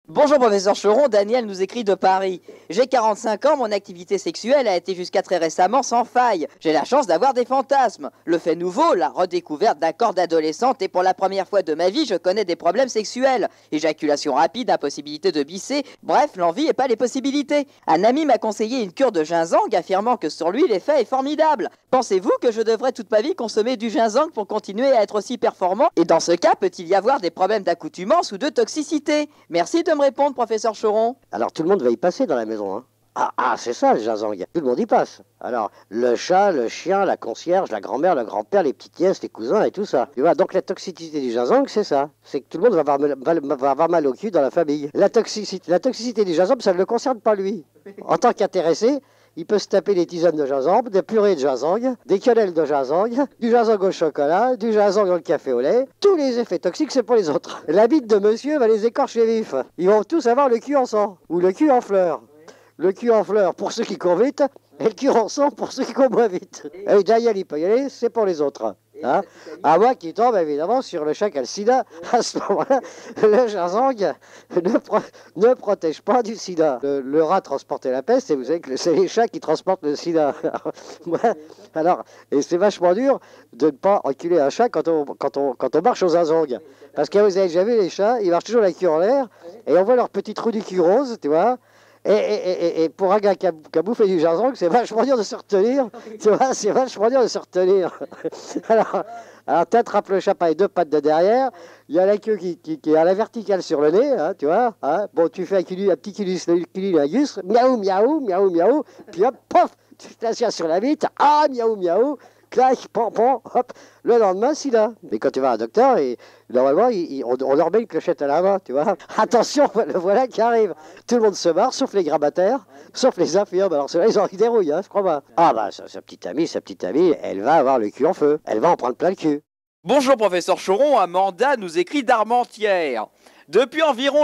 Bonjour professeur Choron, Daniel nous écrit de Paris. J'ai 45 ans, mon activité sexuelle a été jusqu'à très récemment sans faille. J'ai la chance d'avoir des fantasmes. Le fait nouveau, la redécouverte d'un corps d'adolescente et pour la première fois de ma vie, je connais des problèmes sexuels. Éjaculation rapide, impossibilité de bisser, bref, l'envie et pas les possibilités. Un ami m'a conseillé une cure de ginseng affirmant que sur lui l'effet est formidable. Pensez-vous que je devrais toute ma vie consommer du ginseng pour continuer à être aussi performant? Et dans ce cas, peut-il y avoir des problèmes d'accoutumance ou de toxicité? Merci de me répondre, professeur Choron. Alors tout le monde va y passer dans la maison, hein. C'est ça le ginseng, tout le monde y passe. Alors, le chat, le chien, la concierge, la grand-mère, le grand-père, les petites nièces, les cousins et tout ça. Tu vois, donc la toxicité du ginseng, c'est ça. C'est que tout le monde va avoir mal au cul dans la famille. La toxicité du ginseng, ça ne le concerne pas lui. En tant qu'intéressé, il peut se taper des tisanes de ginseng, des purées de ginseng, des quenelles de ginseng, du ginseng au chocolat, du ginseng dans le café au lait. Tous les effets toxiques, c'est pour les autres. La bite de monsieur va les écorcher vifs. Ils vont tous avoir le cul en sang, ou le cul en fleurs. Le cul en fleurs pour ceux qui courent vite, et le cul en sang pour ceux qui courent moins vite. Et Daniel, il peut y aller, c'est pour les autres. Hein, à moi qui tombe évidemment sur le chat qui a le sida, à ce moment-là, le ginseng ne protège pas du sida. Le rat transportait la peste et vous savez que c'est les chats qui transportent le sida. Alors, et c'est vachement dur de ne pas enculer un chat quand on marche au ginseng. Parce que vous avez déjà vu les chats, ils marchent toujours la queue en l'air et on voit leur petit trou du cul rose, tu vois. Et pour un gars qui a bouffé du ginseng, c'est vachement dur de se retenir. Tu vois, c'est vachement dur de se retenir. Alors t'attrapes le chat par les deux pattes de derrière. Il y a la queue qui est à la verticale sur le nez, hein, tu vois. Hein. Bon, tu fais un petit cunilingus, miaou, miaou, miaou, miaou. Puis hop, pof, tu t'assieds sur la vitre. Ah, miaou, miaou. Clac, pom, pom, hop, le lendemain, sida. Mais quand tu vas à un docteur, normalement, on leur met une clochette à la main, tu vois. Attention, le voilà qui arrive. Tout le monde se marre, sauf les grabataires, sauf les infirmes. Alors ceux-là, ils ont des rouilles, hein, je crois pas. Ah bah, sa petite amie, elle va avoir le cul en feu. Elle va en prendre plein le cul. Bonjour professeur Choron, Amanda nous écrit d'Armentières. Depuis environ